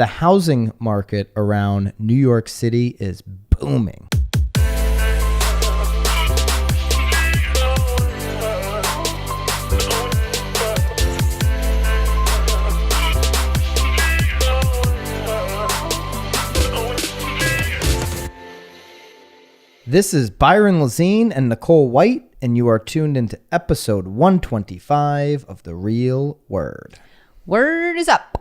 The housing market around New York City is booming. This is Byron Lazine and Nicole White, and you are tuned into episode 125 of The Real Word. Word is up.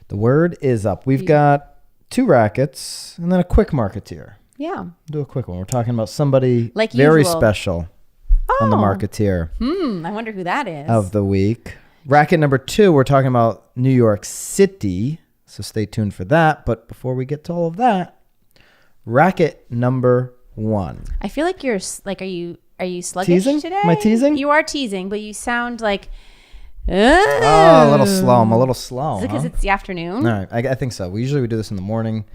The word is up. We've got two rackets and then a quick marketeer. Yeah. Do a quick one. We're talking about somebody like very usual. Special on the marketeer I wonder who that is. of the week. Racket number 2, we're talking about New York City, so stay tuned for that. But before we get to all of that, racket number 1. I feel like you're like, are you sluggish Teasing? today? Am I teasing? You are teasing, but you sound like, Oh, a little slow. I'm a little slow. Is it because it's the afternoon? All right, I think so. We usually do this in the morning,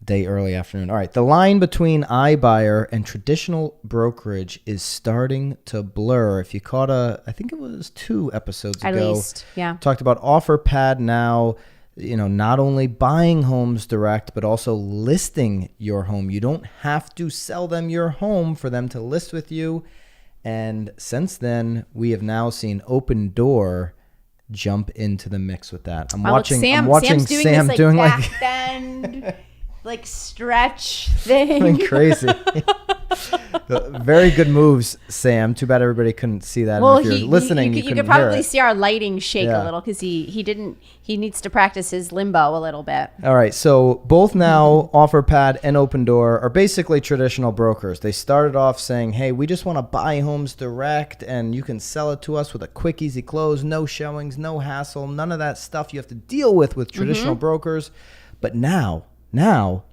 day early afternoon. All right, the line between iBuyer and traditional brokerage is starting to blur. If you caught I think it was 2 episodes At ago, least, yeah. talked about OfferPad now, not only buying homes direct, but also listing your home. You don't have to sell them your home for them to list with you. And since then, we have now seen Open Door jump into the mix with that. I'm watching Sam's doing Sam this, doing back bend, like stretch thing. crazy. Very good moves, Sam. Too bad everybody couldn't see that. Well, and if you're listening, you could probably see our lighting shake Yeah. a little because he needs to practice his limbo a little bit. All right, so both now OfferPad and Open Door are basically traditional brokers. They started off saying, hey, we just want to buy homes direct and you can sell it to us with a quick, easy close, no showings, no hassle, none of that stuff you have to deal with traditional brokers. But now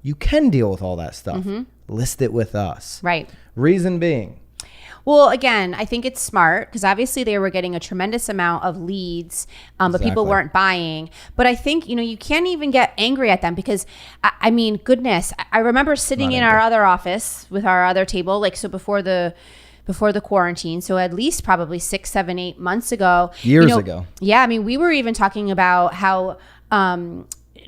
you can deal with all that stuff. List it with us. Right. Reason being? Well, again, I think it's smart because obviously they were getting a tremendous amount of leads, but people weren't buying. But I think, you can't even get angry at them because, I mean, goodness, I remember sitting in our other office with our other table, so before the quarantine, so at least probably 6, 7, 8 months ago. Years ago. Yeah, I mean, we were even talking about how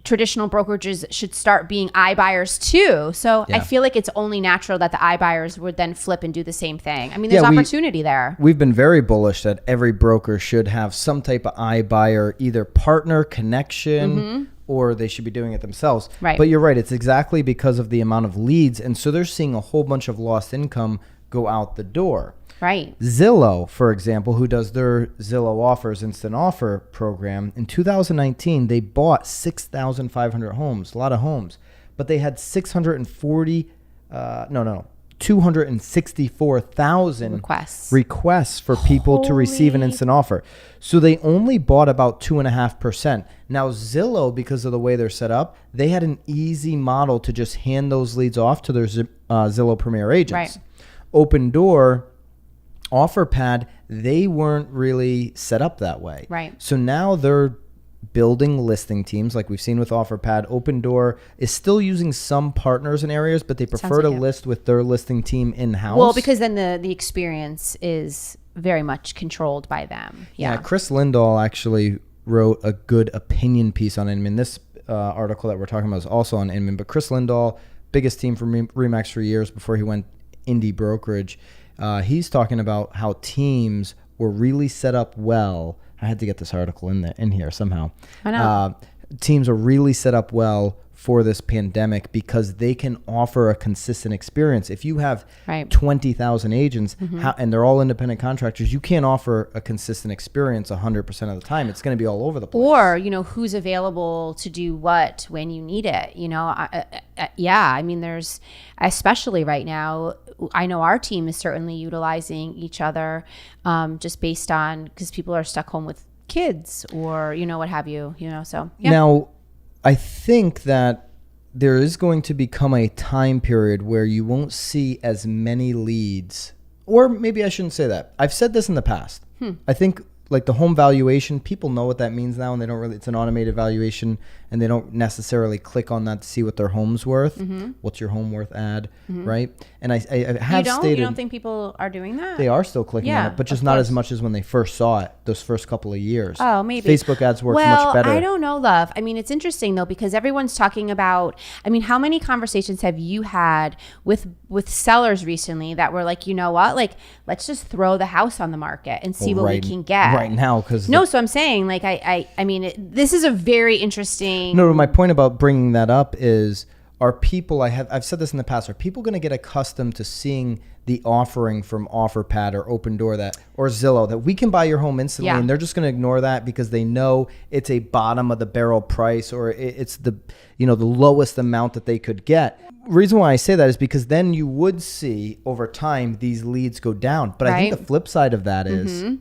traditional brokerages should start being iBuyers too. So I feel like it's only natural that the iBuyers would then flip and do the same thing. I mean, there's opportunity there. We've been very bullish that every broker should have some type of iBuyer, either partner, connection, or they should be doing it themselves. Right. But you're right. It's exactly because of the amount of leads. And so they're seeing a whole bunch of lost income go out the door. Right. Zillow, for example, who does their Zillow Offers instant offer program, in 2019, they bought 6,500 homes, a lot of homes, but they had 264,000 requests for people to receive an instant offer. So they only bought about 2.5%. Now Zillow, because of the way they're set up, they had an easy model to just hand those leads off to their Zillow Premier agents. Right. Open Door, OfferPad, they weren't really set up that way. Right. So now they're building listing teams like we've seen with OfferPad. Open Door is still using some partners in areas, but they prefer to list with their listing team in-house. Well, because then the experience is very much controlled by them. Yeah. Chris Lindahl actually wrote a good opinion piece on Inman. This article that we're talking about is also on Inman, but Chris Lindahl, biggest team for RE/MAX for years before he went indie brokerage. He's talking about how teams were really set up well. I had to get this article in here somehow. I know. Teams are really set up well for this pandemic because they can offer a consistent experience. If you have 20,000 agents and they're all independent contractors, you can't offer a consistent experience 100% of the time. It's going to be all over the place. Or, who's available to do what when you need it. I mean, there's, especially right now, I know our team is certainly utilizing each other just based on, because people are stuck home with kids or, what have you, so. Yeah. Now, I think that there is going to become a time period where you won't see as many leads, or maybe I shouldn't say that. I've said this in the past. I think like the home valuation, people know what that means now, and they don't really, it's an automated valuation, and they don't necessarily click on that to see what their home's worth. What's your home worth ad, right? And I have stated. You don't think people are doing that? They are still clicking on it, but just not as much as when they first saw it, those first couple of years. Oh, maybe. Facebook ads work much better. I don't know, love. I mean, it's interesting, though, because everyone's talking about, I mean, how many conversations have you had with sellers recently that were like, you know what, like, let's just throw the house on the market and see what we can get. Right now, because... No, so I'm saying, like, I mean, this is a very interesting... No, my point about bringing that up is, are people, I've said this in the past, are people going to get accustomed to seeing the offering from OfferPad or Open Door or Zillow that we can buy your home instantly, and they're just going to ignore that because they know it's a bottom of the barrel price, or it's the lowest amount that they could get. Reason why I say that is because then you would see over time these leads go down. But I think the flip side of that is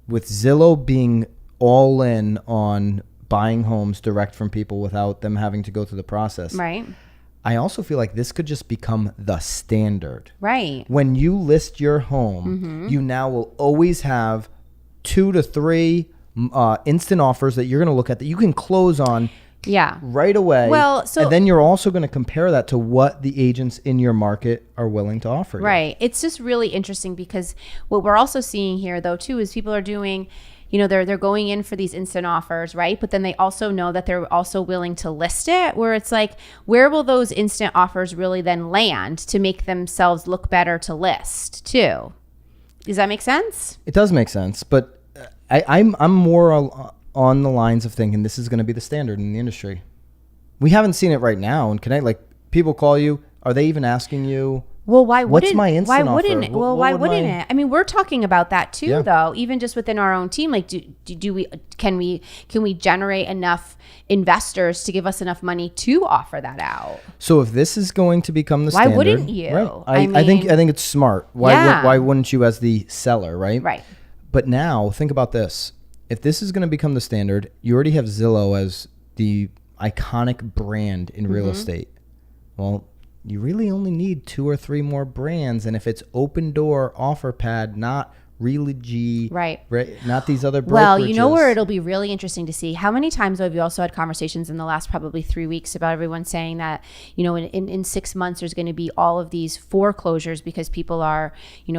with Zillow being all in on buying homes direct from people without them having to go through the process. Right. I also feel like this could just become the standard. Right. When you list your home, you now will always have 2 to 3 instant offers that you're going to look at that you can close on right away. Well, and then you're also going to compare that to what the agents in your market are willing to offer you. Right. It's just really interesting because what we're also seeing here, though, too, is people are doing... they're going in for these instant offers, right? But then they also know that they're also willing to list it, where it's like, where will those instant offers really then land to make themselves look better to list too? Does that make sense? It does make sense, but I'm more on the lines of thinking this is going to be the standard in the industry. We haven't seen it right now in Connect. Like, people call you, are they even asking you? Well, why wouldn't? What's my instant why wouldn't? offer? Well, why wouldn't it? I mean, we're talking about that too, Yeah. though. Even just within our own team, like, can we generate enough investors to give us enough money to offer that out? So if this is going to become the Why standard, wouldn't you? right? I think it's smart. Why wouldn't you as the seller, right? Right. But now think about this: if this is going to become the standard, you already have Zillow as the iconic brand in real estate. Well, you really only need 2 or 3 more brands. And if it's Open Door, OfferPad, not Realogy, right, not these other brokerages. Well, you know where it'll be really interesting to see how many times have you also had conversations in the last probably 3 weeks about everyone saying that, in 6 months there's going to be all of these foreclosures because people are,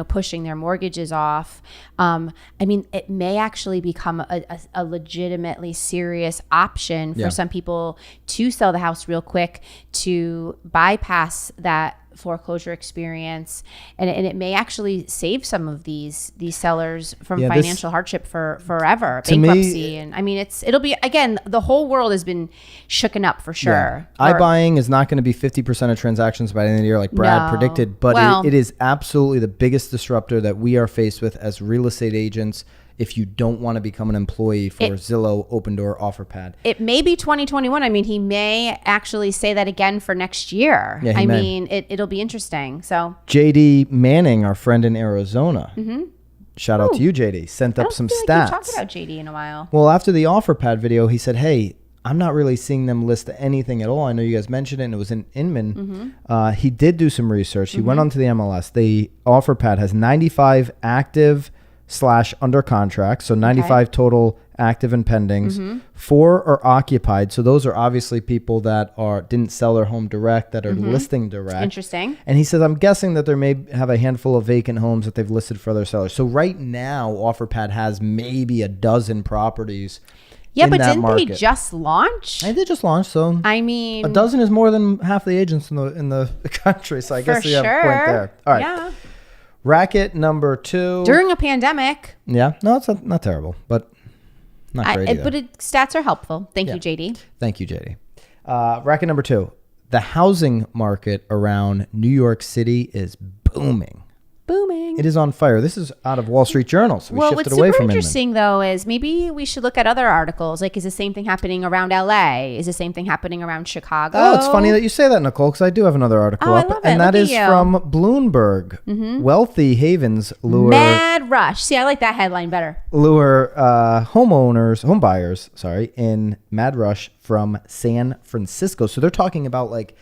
pushing their mortgages off. I mean, it may actually become a legitimately serious option for some people to sell the house real quick to bypass that foreclosure experience, and it may actually save some of these sellers from financial hardship for forever, bankruptcy. And I mean, it'll be, again, the whole world has been shooken up for sure. iBuying is not going to be 50% of transactions by the end of the year like Brad predicted, but it is absolutely the biggest disruptor that we are faced with as real estate agents if you don't want to become an employee for Zillow, Open Door, OfferPad. It may be 2021. I mean, he may actually say that again for next year. Yeah, I mean, it'll be interesting. So JD Manning, our friend in Arizona, shout out to you, JD, sent up some stats. Like talked about JD in a while. Well, after the OfferPad video, he said, hey, I'm not really seeing them list anything at all. I know you guys mentioned it, and it was in Inman. He did do some research. He went onto the MLS. The OfferPad has 95 active / under contract, so 95 total active and pendings. 4 are occupied, so those are obviously people that didn't sell their home direct, that are listing direct. Interesting. And he says, I'm guessing that there may have a handful of vacant homes that they've listed for other sellers. So right now, OfferPad has maybe a dozen properties. Yeah, but didn't they just launch? They just launched, so I mean, a dozen is more than half the agents in the country. So I guess you have a point there. All right. Yeah. Racket number 2. During a pandemic. Yeah. No, it's not terrible, but not great either. But stats are helpful. Thank you, JD. Thank you, JD. Racket number 2. The housing market around New York City is booming. It is on fire. This is out of Wall Street Journal, so we shifted away from it. What's super interesting, though, is maybe we should look at other articles. Like, is the same thing happening around LA? Is the same thing happening around Chicago? Oh, it's funny that you say that, Nicole, because I do have another article up. I love it. And that is from Bloomberg. Wealthy havens lure... Mad rush. See, I like that headline better. Lure home buyers, in mad rush from San Francisco. So they're talking about, like,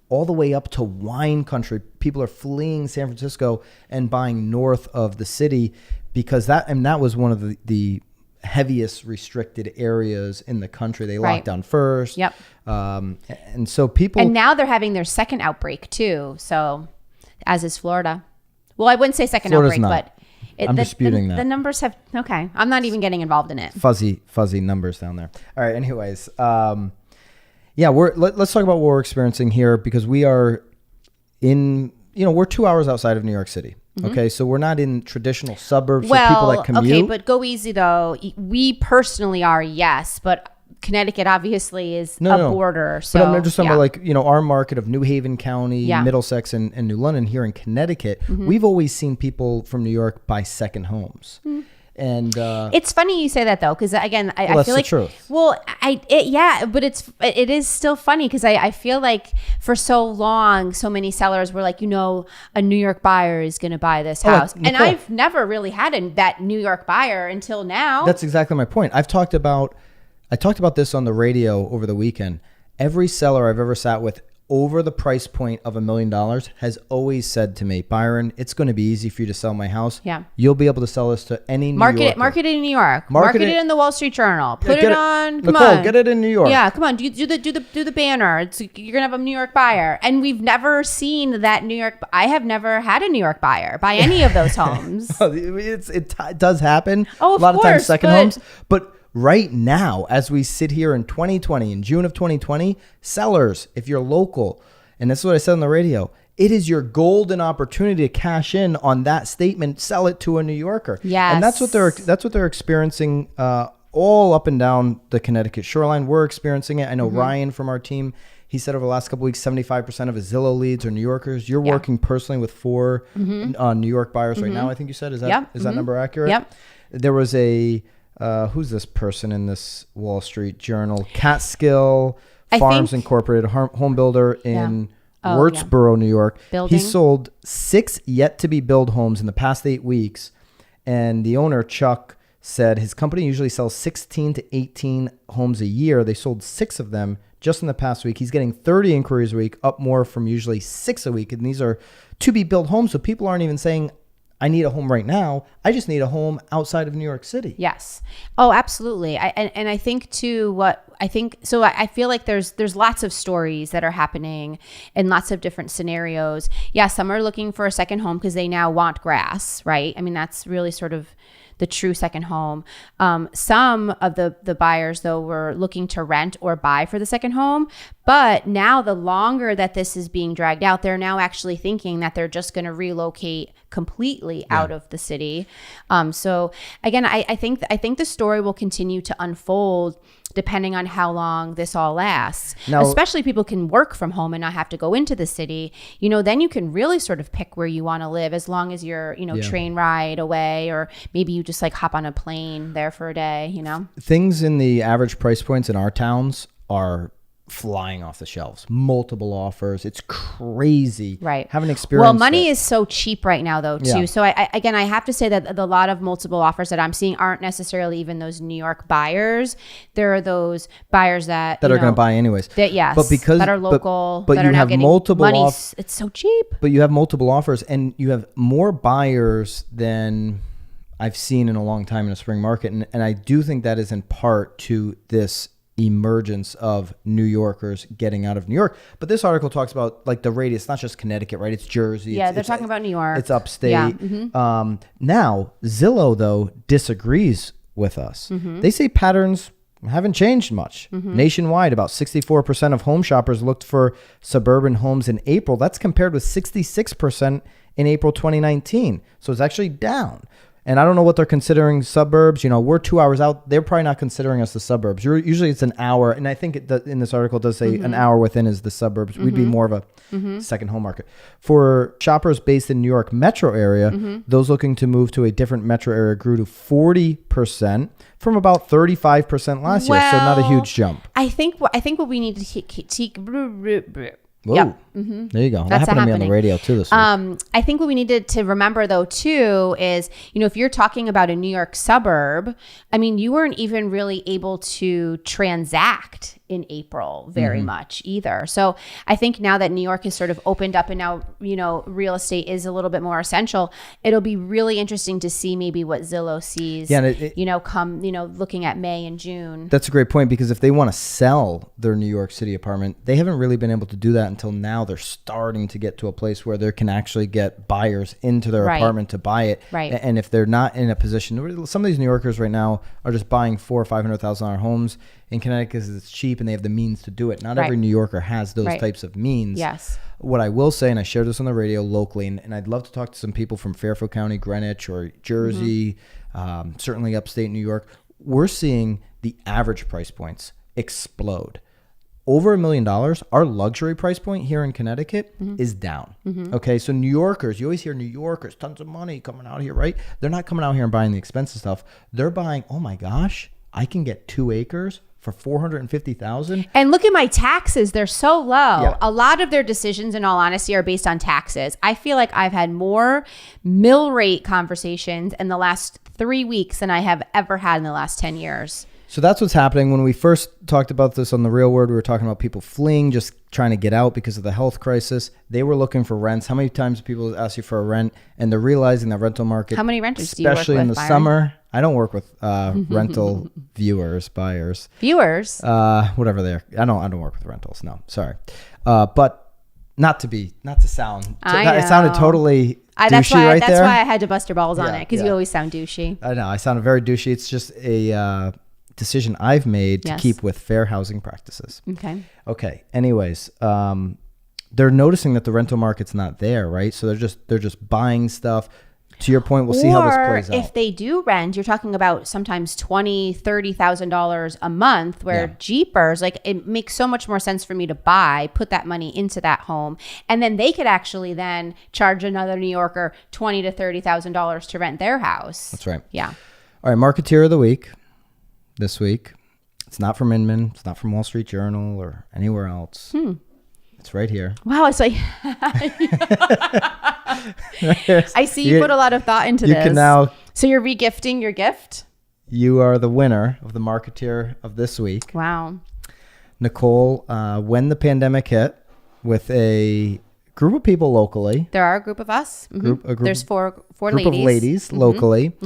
all the way up to wine country. People are fleeing San Francisco and buying north of the city because that was one of the heaviest restricted areas in the country. They locked down first. Yep. And so people... And now they're having their second outbreak too. So as is Florida. Well, I wouldn't say second Florida's outbreak, not. but... I'm disputing that. The numbers have... Okay. I'm not even getting involved in it. Fuzzy numbers down there. All right. Anyways, yeah, let's talk about what we're experiencing here because we are we're 2 hours outside of New York City. Mm-hmm. Okay, so we're not in traditional suburbs for people that commute. Okay, but go easy though. We personally are, yes, but Connecticut obviously is border. So, but I'm just talking about our market of New Haven County, Middlesex, and New London here in Connecticut. Mm-hmm. We've always seen people from New York buy second homes. Mm-hmm. And it's funny you say that though, because again, I feel like, truth. Well, but it is still funny because I feel like for so long, so many sellers were like, a New York buyer is going to buy this house, and I've never really had that New York buyer until now. That's exactly my point. I talked about this on the radio over the weekend. Every seller I've ever sat with over the price point of $1 million has always said to me, Byron, it's going to be easy for you to sell my house. Yeah. You'll be able to sell this to any New Yorker. Market it in New York. Market it in the Wall Street Journal. Put it on. Come Nicole, on. get it in New York. Yeah, come on. Do the banner. You're going to have a New York buyer. And we've never seen that New York. I have never had a New York buyer buy any of those homes. It does happen. Oh, of a lot course, of times second homes. But right now, as we sit here in 2020, in June of 2020, sellers, if you're local, and that's what I said on the radio, it is your golden opportunity to cash in on that statement, sell it to a New Yorker. Yes. And that's what they're experiencing all up and down the Connecticut shoreline. We're experiencing it. I know Ryan from our team, he said over the last couple of weeks, 75% of his Zillow leads are New Yorkers. You're working personally with 4 New York buyers right now, I think you said. Is that number accurate? Yep. There was who's this person in this Wall Street Journal? Catskill Farms Incorporated, home builder in Wurtsboro, New York. He sold 6 yet-to-be-built homes in the past 8 weeks. And the owner, Chuck, said his company usually sells 16 to 18 homes a year. They sold 6 of them just in the past week. He's getting 30 inquiries a week, up more from usually 6 a week. And these are to-be-built homes, so people aren't even saying, I need a home right now. I just need a home outside of New York City. Yes. Oh, absolutely. I think too, I feel like there's lots of stories that are happening in lots of different scenarios. Yeah. Some are looking for a second home because they now want grass, right? I mean, that's really sort of the true second home. Some of the buyers though were looking to rent or buy for the second home, but now the longer that this is being dragged out, they're now actually thinking that they're just going to relocate completely out of the city. So again, I think the story will continue to unfold depending on how long this all lasts. Now, especially people can work from home and not have to go into the city. Then you can really sort of pick where you want to live as long as you're, train ride away, or maybe you just like hop on a plane there for a day, Things in the average price points in our towns are flying off the shelves. Multiple offers. It's crazy. Right. Haven't experienced Well, money is so cheap right now though too. Yeah. So I have to say that a lot of multiple offers that I'm seeing aren't necessarily even those New York buyers. There are those buyers that are going to buy anyways. That are local, but that you are now have getting multiple money. It's so cheap. But you have multiple offers and you have more buyers than I've seen in a long time in a spring market. And I do think that is in part to this emergence of New Yorkers getting out of New York. But this article talks about like the radius, not just Connecticut, right? It's Jersey. Yeah, they're talking about New York. It's upstate. Yeah. Mm-hmm. Now, Zillow, though, disagrees with us. Mm-hmm. They say patterns haven't changed much. Mm-hmm. Nationwide, about 64% of home shoppers looked for suburban homes in April. That's compared with 66% in April 2019. So it's actually down. And I don't know what they're considering suburbs. We're 2 hours out. They're probably not considering us the suburbs. Usually it's an hour. And I think in this article it does say an hour within is the suburbs. Mm-hmm. We'd be more of a second home market. For shoppers based in New York metro area, those looking to move to a different metro area grew to 40% from about 35% last year. So not a huge jump. I think what we need to Whoa. Yep. Mm-hmm. There you go. That happened to me on the radio too this week. I think what we needed to remember though too is, if you're talking about a New York suburb, I mean, you weren't even really able to transact in April very much either. So I think now that New York has sort of opened up and now, real estate is a little bit more essential, it'll be really interesting to see maybe what Zillow sees, come, looking at May and June. That's a great point, because if they want to sell their New York City apartment, they haven't really been able to do that until now. They're starting to get to a place where they can actually get buyers into their apartment to buy it. Right. And if they're not in a position, some of these New Yorkers right now are just buying $400,000 or $500,000 homes in Connecticut because it's cheap and they have the means to do it. Not every New Yorker has those types of means. Yes. What I will say, and I shared this on the radio locally, and I'd love to talk to some people from Fairfield County, Greenwich, or Jersey, certainly upstate New York. We're seeing the average price points explode. Over $1 million, our luxury price point here in Connecticut is down. Okay, so New Yorkers, you always hear New Yorkers, tons of money coming out here, right? They're not coming out here and buying the expensive stuff. They're buying, oh my gosh, I can get 2 acres for $450,000. And look at my taxes. They're so low. Yeah. A lot of their decisions, in all honesty, are based on taxes. I feel like I've had more mill rate conversations in the last 3 weeks than I have ever had in the last 10 years. So that's what's happening. When we first talked about this on The Real Word, we were talking about people fleeing, just trying to get out because of the health crisis. They were looking for rents. How many times do people ask you for a rent? And they're realizing that rental market, how many renters do you work with, especially in the Byron? summer. I don't work with rental buyers. Viewers? Whatever they are. I don't work with rentals. No, sorry. But not to sound. It sounded totally douchey That's why I had to bust your balls on it, because you always sound douchey. I know. I sounded very douchey. It's just a decision I've made to keep with fair housing practices. Okay. Anyways, they're noticing that the rental market's not there, right? So they're just buying stuff. To your point, we'll see how this plays out. If they do rent, you're talking about sometimes $20,000, $30,000 a month, where jeepers, like, it makes so much more sense for me to put that money into that home. And then they could actually then charge another New Yorker $20,000 to $30,000 to rent their house. That's right. Yeah. All right. Marketeer of the week this week. It's not from Inman. It's not from Wall Street Journal or anywhere else. It's right here. Wow. It's like, I see you put a lot of thought into this. You can now. So you're regifting your gift? You are the winner of the Marketeer of this week. Wow. Nicole, when the pandemic hit, with a group of people locally. There are a group of us. There's four group ladies. Of ladies locally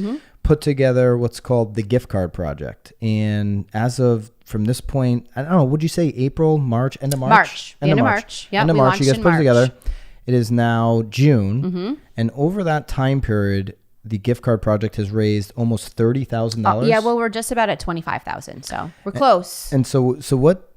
put together what's called the Gift Card Project. And from this point, I don't know, would you say April, March, end of March? End of March. Yeah, end of March. You guys put it together. It is now June. And over that time period, the Gift Card Project has raised almost $30,000. Yeah, well, we're just about at $25,000, so we're close. And so what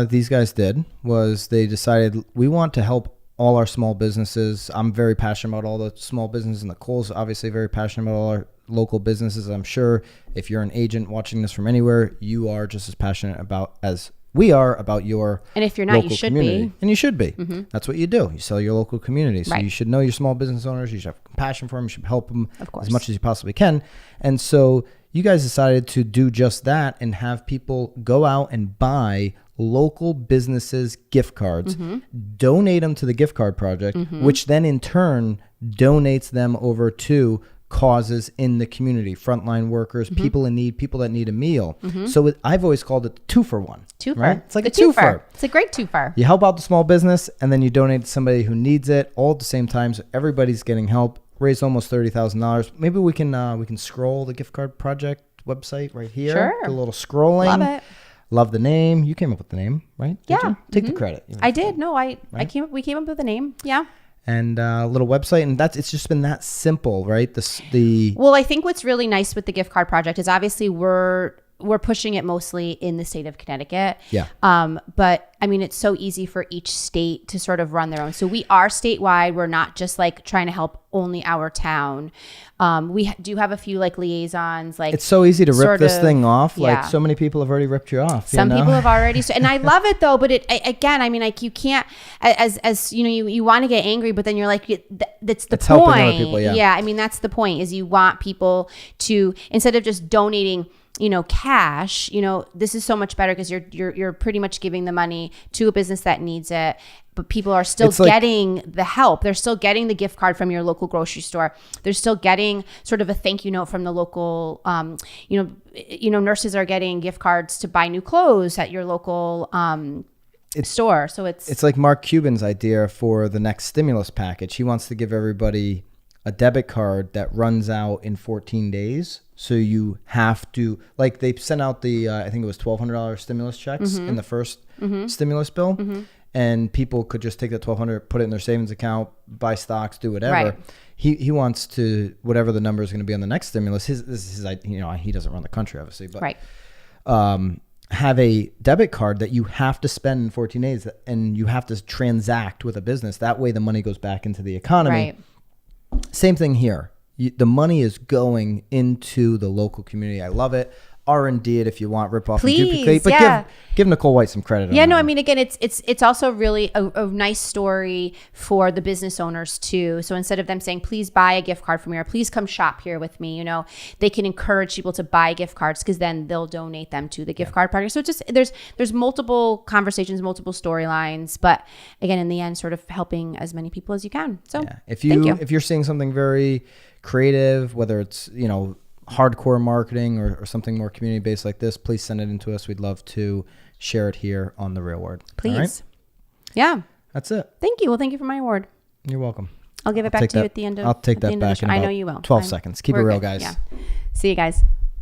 these guys did was they decided, we want to help all our small businesses. I'm very passionate about all the small businesses, and Nicole's obviously very passionate about all our local businesses. I'm sure if you're an agent watching this from anywhere, you are just as passionate as we are about your and if you're not, you should community. be. And you should be. That's what you do. You sell your local community. So Right. you should know your small business owners. You should have compassion for them. You should help them course. as much as you possibly can. And so you guys decided to do just that and have people go out and buy local businesses gift cards, donate them to the Gift Card Project, which then in turn donates them over to causes in the community, frontline workers, people in need, people that need a meal. So I've always called it 2-for-1. Right? It's like a twofer. It's a great twofer. You help out the small business and then you donate to somebody who needs it all at the same time. So everybody's getting help. Raised almost $30,000. Maybe we can scroll the Gift Card Project website right here. Sure. Do a little scrolling. Love it. Love the name. You came up with the name, right? Did Yeah. you? Take the credit. I did. No, we came up with the name. Yeah. And a little website, and it's just been that simple, right? Well, I think what's really nice with the Gift Card Project is obviously we're pushing it mostly in the state of Connecticut. Yeah. But I mean, it's so easy for each state to sort of run their own. So we are statewide. We're not just like trying to help only our town. We do have a few like liaisons. Like it's so easy to rip this thing off. Yeah. Like so many people have already ripped you off. Some people have already, and I love it though. But again, I mean, like you can't, as you know, you want to get angry, but then you're like, that's the point. Helping other people, yeah. I mean, that's the point. Is you want people to, instead of just donating, cash, this is so much better because you're pretty much giving the money to a business that needs it. But people are still getting the help. They're still getting the gift card from your local grocery store. They're still getting sort of a thank you note from the local, nurses are getting gift cards to buy new clothes at your local store. So it's like Mark Cuban's idea for the next stimulus package. He wants to give everybody a debit card that runs out in 14 days. So you have to, like, they sent out the, I think it was $1,200 stimulus checks in the first stimulus bill. And people could just take that $1,200, put it in their savings account, buy stocks, do whatever. Right. He wants to, whatever the number is going to be on the next stimulus. This is his, he doesn't run the country, obviously, but have a debit card that you have to spend in 14 days, and you have to transact with a business. That way, the money goes back into the economy. Right. Same thing here. The money is going into the local community. I love it. R&D it if you want, rip off and duplicate, but give Nicole White some credit. Yeah, no, I mean, again, it's also really a nice story for the business owners too. So instead of them saying, please buy a gift card from here, please come shop here with me, they can encourage people to buy gift cards because then they'll donate them to the gift card project. So it's just, there's multiple conversations, multiple storylines, but again, in the end, sort of helping as many people as you can. So if you're seeing something very creative, whether it's, hardcore marketing or something more community based like this, please send it in to us. We'd love to share it here on The Real Word. Please. Right? Yeah. That's it. Thank you. Well, thank you for my award. You're welcome. I'll give it back to you at the end of I'll take that back in I know you will. 12 seconds. Keep it real, guys. Yeah. See you guys.